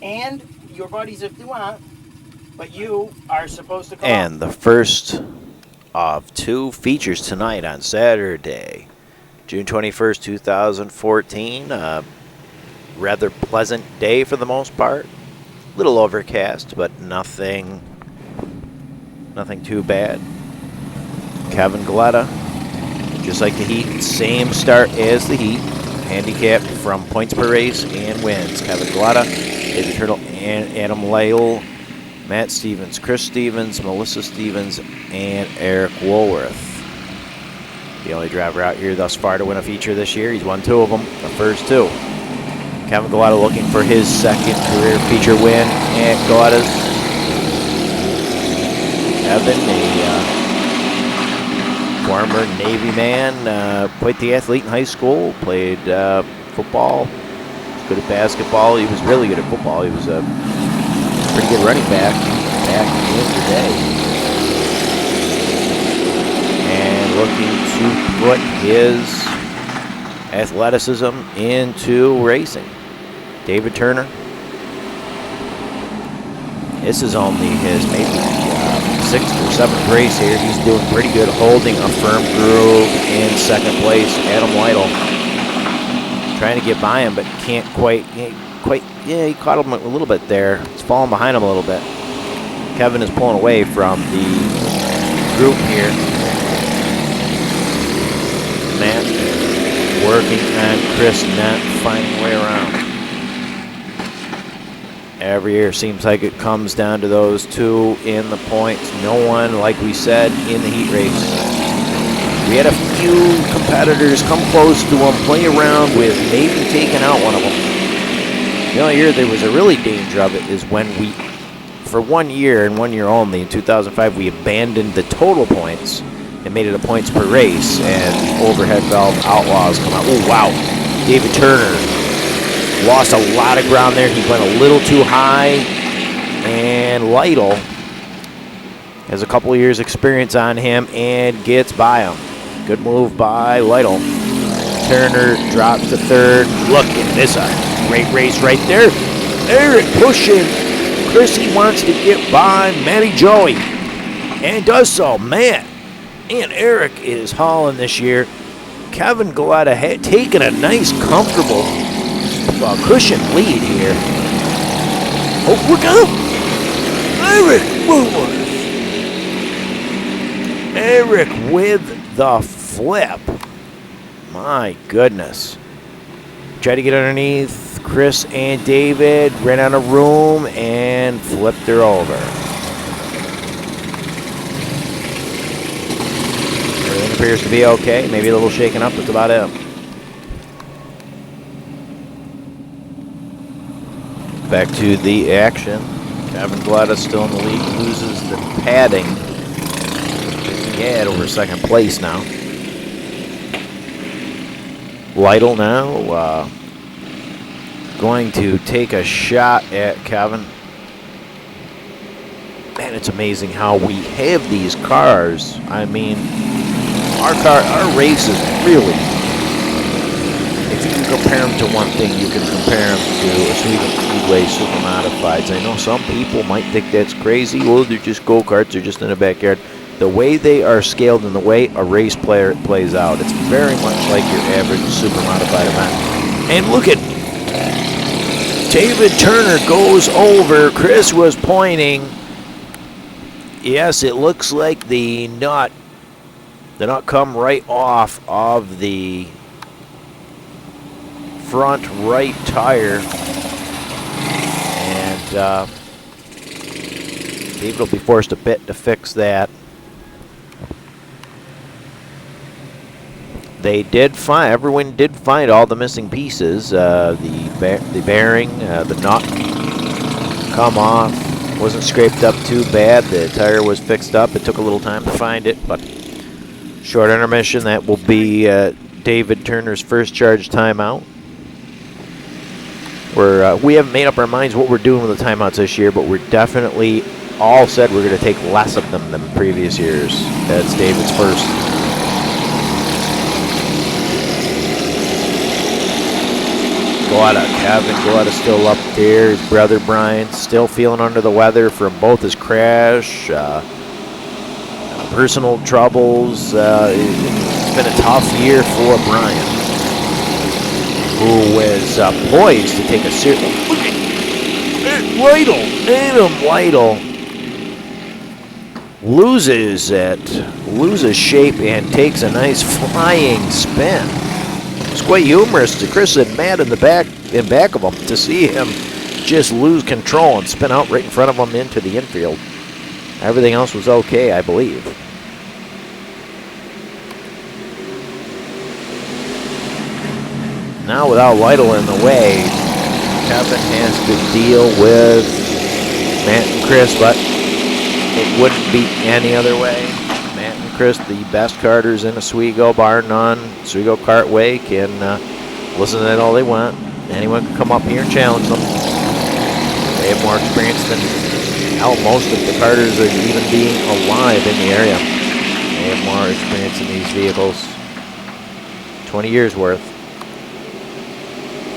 and your buddies if you want, but you are supposed to come And the first of 2 features tonight on Saturday, June 21st, 2014. Rather pleasant day for the most part. Little overcast, but nothing too bad. Kevin Galletta, just like the Heat, same start as the Heat. Handicapped from points per race and wins. Kevin Galletta, David Turtle, and Adam Lytle, Matt Stevens, Chris Stevens, Melissa Stevens, and Eric Woolworth. The only driver out here thus far to win a feature this year. He's won 2 of them, the first 2. Kevin Galletta looking for his second career feature win at Galletta's. Kevin, a former Navy man, played the athlete in high school, played football, was good at basketball. He was really good at football. He was a pretty good running back in the day. And looking to put his athleticism into racing. David Turner. This is only his maybe 6th or 7th race here. He's doing pretty good, holding a firm groove in 2nd place. Adam Lytle trying to get by him, but can't quite. Yeah, he caught him a little bit there. He's falling behind him a little bit. Kevin is pulling away from the group here. Matt working on Chris, not finding a way around. Every year seems like it comes down to those 2 in the points. No one, like we said, in the heat race. We had a few competitors come close to him, play around with maybe taking out one of them. The only year there was a really danger of it is when we, for 1 year and 1 year only, in 2005, we abandoned the total points and made it a points per race, and the overhead valve outlaws come out. Oh, wow. David Turner lost a lot of ground there. He went a little too high, and Lytle has a couple of years experience on him and gets by him. Good move by Lytle. Turner drops to 3rd. Look at this, a great race right there. Eric pushing. Chrissy wants to get by Matty Joey and does so. Matt and Eric is hauling this year. Kevin Galletta had taken a nice, comfortable cushion lead here. Oh, look out! Eric Woolworth. Eric with the flip. My goodness. Tried to get underneath Chris and David, ran out of room, and flipped her over. Everything appears to be okay. Maybe a little shaken up. That's about it. Back to the action. Kevin Galletta still in the lead. Loses the padding. Yeah, over 2nd place now. Lytle now going to take a shot at Kevin. Man, it's amazing how we have these cars. I mean, our races really, if you can compare them to one thing, you can compare them to a Speedway Super Modifieds. I know some people might think that's crazy. Well, they're just go-karts, they're just in the backyard. The way they are scaled and the way a race player plays out, it's very much like your average Super Modified event. And look at David Turner goes over. Chris was pointing. Yes, it looks like the nut come right off of the front right tire. And David will be forced a bit to fix that. Everyone did find all the missing pieces. The bearing, the nut come off. Wasn't scraped up too bad. The tire was fixed up. It took a little time to find it, but short intermission. That will be David Turner's first charge timeout. We haven't made up our minds what we're doing with the timeouts this year, but we're definitely all said we're going to take less of them than previous years. That's David's first. Kevin Galletta still up there. His brother Brian still feeling under the weather from both his crash, personal troubles. It's been a tough year for Brian, who was poised to take a serious. Adam Lytle loses shape and takes a nice flying spin. It's quite humorous to Chris and Matt in back of him to see him just lose control and spin out right in front of him into the infield. Everything else was okay, I believe. Now without Lytle in the way, Kevin has to deal with Matt and Chris, but it wouldn't be any other way. Matt and Chris, the best karters in Oswego, bar none. Oswego Kartway can listen to that all they want. Anyone can come up here and challenge them. They have more experience than hell, most of the karters are even being alive in the area. They have more experience in these vehicles. 20 years worth.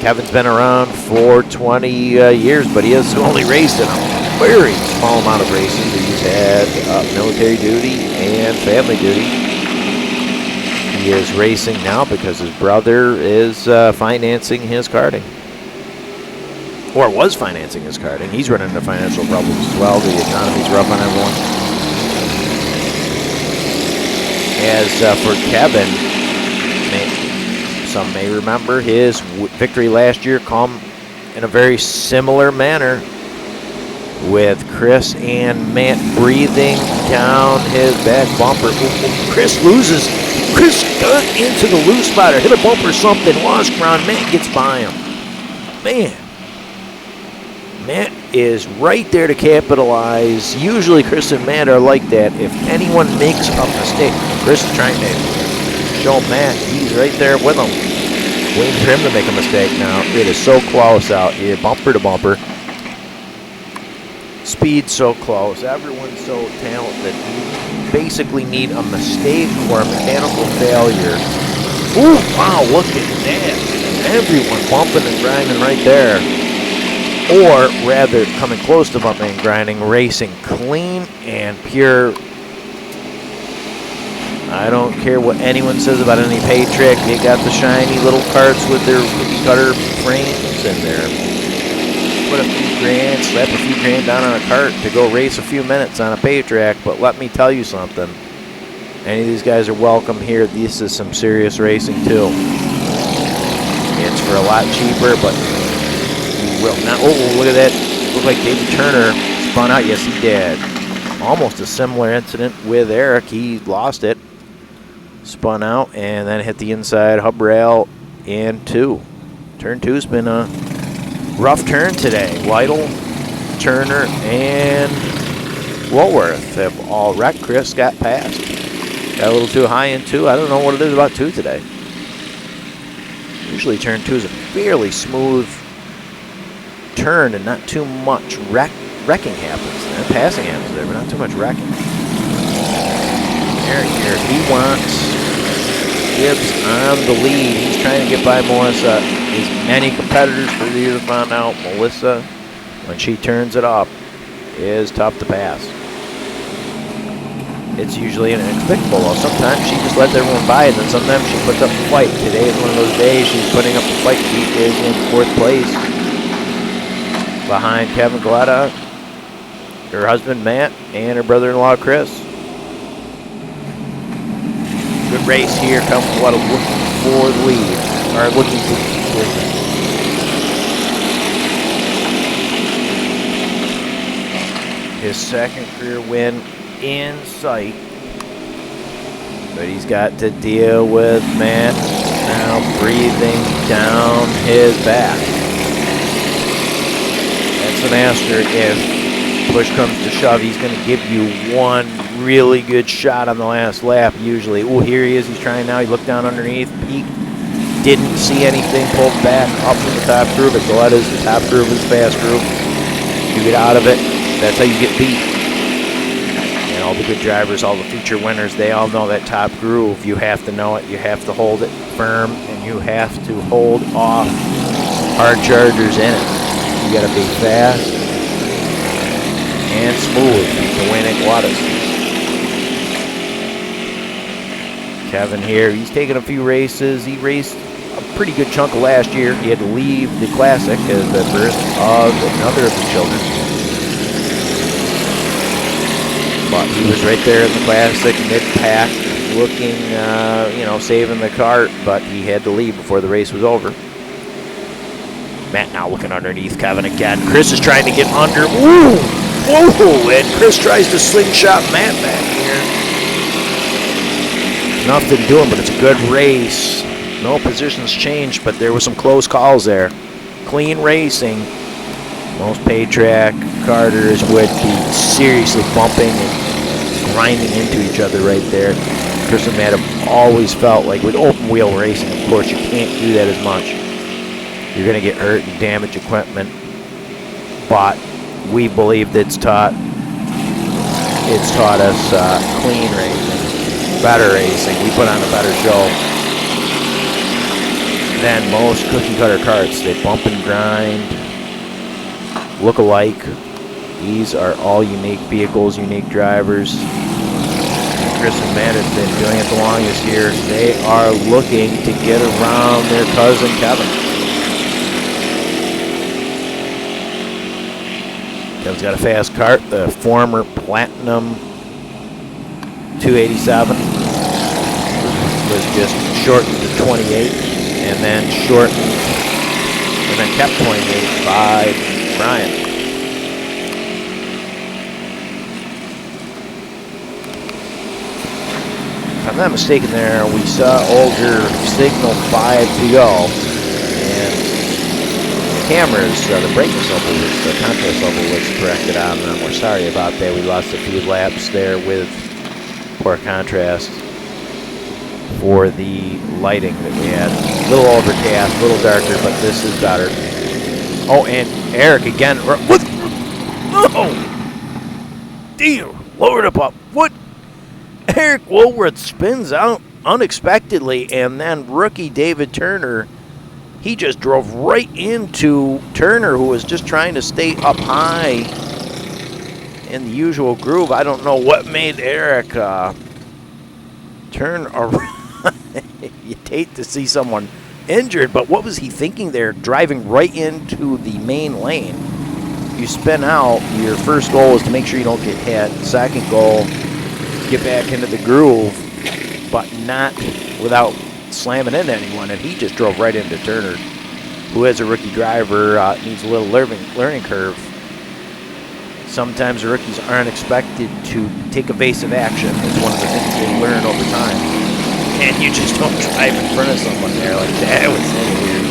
Kevin's been around for 20 years, but he has only raced in a very small amount of races. He's had military duty and family duty. He is racing now because his brother is financing his karting. Or was financing his karting. He's running into financial problems as well. The economy's rough on everyone. As for Kevin, some may remember his victory last year come in a very similar manner, with Chris and Matt breathing down his back bumper. Chris got into the loose spot or hit a bump or something, lost ground. Matt gets by him. Man, Matt is right there to capitalize. Usually Chris and Matt are like that. If anyone makes a mistake, Chris is trying to show Matt he's right there with him, waiting for him to make a mistake. Now it is so close out here, bumper to bumper. Speed so close, everyone's so talented. You basically need a mistake or a mechanical failure. Ooh, wow, look at that. Everyone bumping and grinding right there. Or rather, coming close to bumping and grinding, racing clean and pure. I don't care what anyone says about any pay trick. They got the shiny little carts with their cookie cutter frames in there. Put a few grand, slap a few grand down on a cart to go race a few minutes on a pay track. But let me tell you something. Any of these guys are welcome here. This is some serious racing too. It's for a lot cheaper, but you will not. Oh, look at that. Looked like David Turner spun out. Yes, he did. Almost a similar incident with Eric. He lost it. Spun out and then hit the inside hub rail in two. Turn two's been a rough turn today. Lytle, Turner, and Woolworth have all wrecked. Chris got past. Got a little too high in two. I don't know what it is about two today. Usually turn two is a fairly smooth turn and not too much wrecking happens there. Passing happens there, but not too much wrecking. Eric here, he wants Gibbs on the lead. He's trying to get by Melissa. As many competitors for the year found out, Melissa, when she turns it up, is tough to pass. It's usually inexplicable. Well, sometimes she just lets everyone by, and then sometimes she puts up a fight. Today is one of those days she's putting up a fight. She is in 4th place behind Kevin Galletta, her husband Matt, and her brother-in-law Chris. Good race here. Kevin Galletta looking for the lead, or looking to keep moving. His second career win in sight, but he's got to deal with Matt now breathing down his back. That's an asterisk. If push comes to shove, he's going to give you one really good shot on the last lap usually. Oh, here he is. He's trying now. He looked down underneath, peeked, didn't see anything, pulled back up from the top groove. At Galletta's, the top groove is fast groove. You get out of it, that's how you get beat. And all the good drivers, all the future winners, they all know that top groove. You have to know it. You have to hold it firm, and you have to hold off hard chargers in it. You got to be fast and smooth to win at Galletta's. Kevin here, he's taken a few races. He raced a pretty good chunk of last year. He had to leave the Classic as the birth of another of the children. But he was right there in the Classic, mid-pack, looking, saving the cart, but he had to leave before the race was over. Matt now looking underneath Kevin again. Chris is trying to get under. Woo! Whoa! And Chris tries to slingshot Matt back here. Nothing doing, but it's a good race. No positions changed, but there were some close calls there. Clean racing. Most paid track karters would be seriously bumping and grinding into each other right there. Chris and Matt have always felt like with open wheel racing, of course, you can't do that as much. You're going to get hurt and damage equipment, but we believe that it's taught us clean racing, better racing. We put on a better show than most cookie cutter karts. They bump and grind, look alike. These are all unique vehicles, unique drivers. Chris and Matt have been doing it the longest here. They are looking to get around their cousin Kevin. Kevin's got a fast kart, the former Platinum 287. Was just shortened to 28 and then shortened and then kept 28 by Brian. If I'm not mistaken there, we saw older signal 5 to go. And cameras, the brightness level, the contrast level was corrected on them. We're sorry about that. We lost a few laps there with poor contrast for the lighting that we had. A little overcast, a little darker, but this is better. Oh, and Eric again. What? Oh! Damn! Lowered up. What? Eric Woolworth spins out unexpectedly, and then rookie David Turner, he just drove right into Turner, who was just trying to stay up high in the usual groove. I don't know what made Eric turn around. You'd hate to see someone injured, but what was he thinking there, driving right into the main lane? You spin out, your first goal is to make sure you don't get hit. Second goal, get back into the groove, but not without slamming into anyone, and he just drove right into Turner, who as a rookie driver needs a little learning curve. Sometimes the rookies aren't expected to take evasive action. It's one of the things they learn over time. And you just don't drive in front of someone there like that. It was so weird.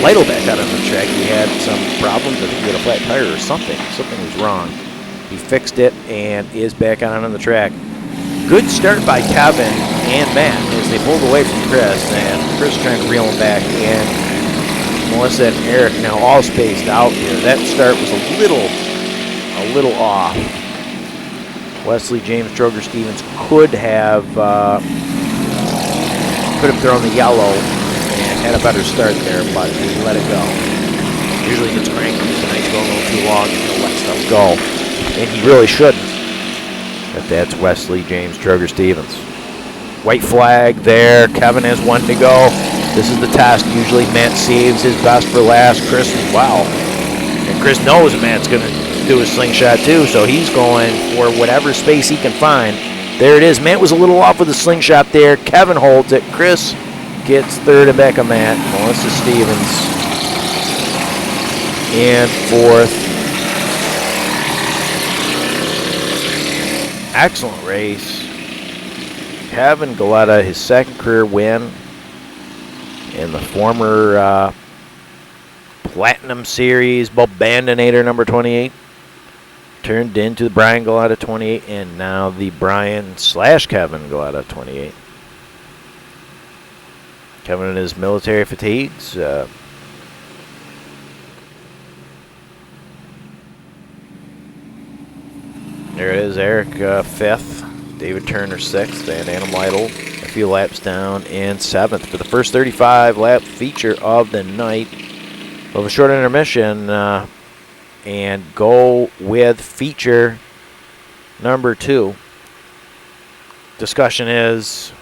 Lytle back out on the track. He had some problems. I think he had a flat tire or something. Something was wrong. He fixed it and is back out on the track. Good start by Kevin and Matt as they pulled away from Chris, and Chris trying to reel him back in. Melissa and Eric now all spaced out here. That start was a little off. Wesley James Troger Stevens could have thrown the yellow and had a better start there, but he let it go. Usually if it's cranky tonight, going a little too long, and he'll let stuff go, and he really shouldn't. But that's Wesley James Troger Stevens. White flag there. Kevin has one to go. This is the test. Usually Matt saves his best for last. Chris, wow. And Chris knows Matt's going to do his slingshot too, so he's going for whatever space he can find. There it is. Matt was a little off with the slingshot there. Kevin holds it. Chris gets third and back of Matt. Melissa Stevens in fourth. Excellent race. Kevin Galletta, his second career win in the former Platinum Series Bandinator number 28. Turned into the Brian Galletta 28, and now the Brian/Kevin Galletta 28. Kevin in his military fatigues. There it is, Eric fifth, David Turner sixth, and Adam Lytle few laps down in 7th for the first 35 lap feature of the night. We'll have a short intermission and go with feature number 2. Discussion is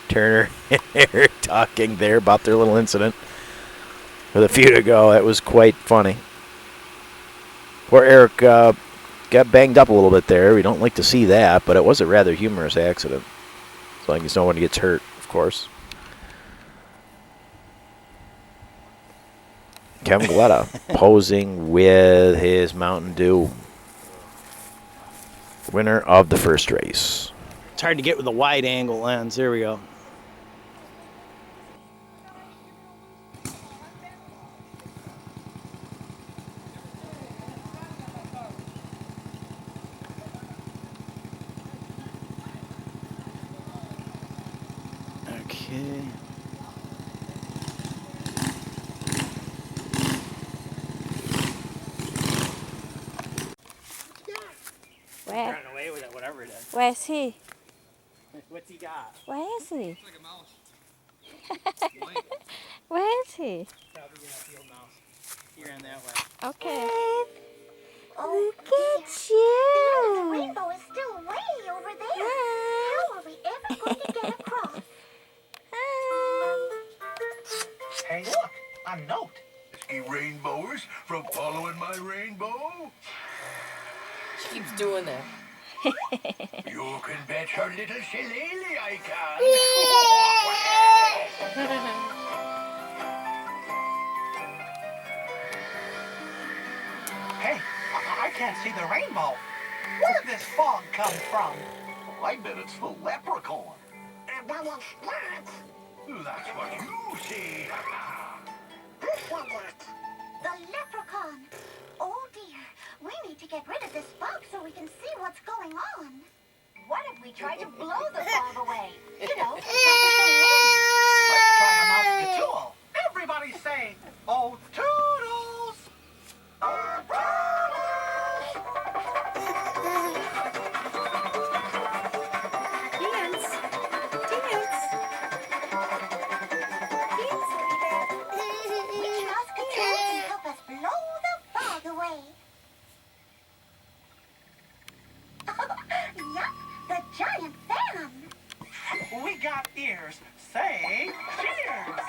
Turner and Eric talking there about their little incident with a few to go. That was quite funny. Poor Eric got banged up a little bit there. We don't like to see that, but it was a rather humorous accident. As long as no one gets hurt, of course. Kevin Galletta posing with his Mountain Dew. Winner of the first race. It's hard to get with a wide angle lens. There we go. Okay. Where? Running away with it, whatever it is. Where's he? What's he got? Where is he? It's like a mouse. Where is he? Probably a field mouse. He ran that way. Okay. Oh, Look at you. the rainbow is still way over there. How are we ever going to get across? Hi. Hey, look, a note. Risky rainbowers from following my rainbow? She keeps doing that. You can bet her little shillelagh I Hey, I can't see the rainbow. Where did this fog come from? can. I bet it's the leprechaun. But it's not. That's what you see. Who said that? The leprechaun. Oh dear, we need to get rid of this fog so we can see what's going on. What if we try to blow the fog away? You know, like Let's try a mouse to tool. Everybody say, oh, toodles. Oh, Dance. Dance. Which mouse control can help us blow the fog away? Yup, the giant fan. We got ears. Say cheers.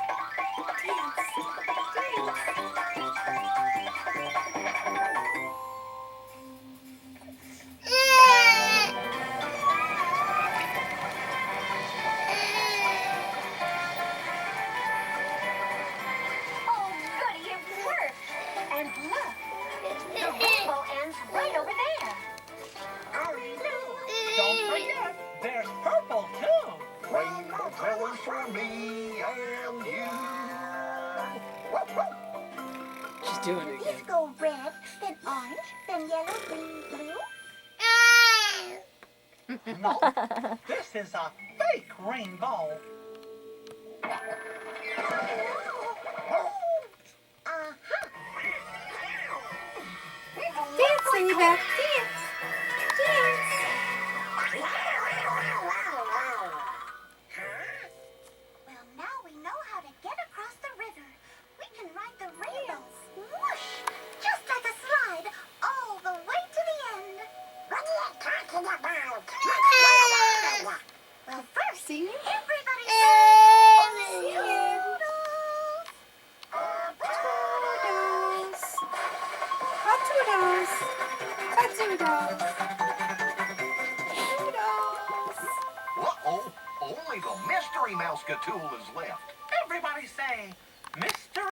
Oh, goody, it worked. And look, the rainbow ends right over there. Don't forget, there's purple too. Rainbow colors for me and you. She's doing it These again. go red, then orange, then yellow, green, blue. No, this is a fake rainbow. Uh-huh. Dance, Ladybug. Dance. Dance. Well, now we know how to get across the river. We can ride the rainbow. Whoosh! Just like a slide, all the way to the end. What are you talking about? Well, first, everybody say, oh, toodles. Toodles. Toodles. Uh-oh, only the mystery mouse Gatool is left. Everybody say, Mr.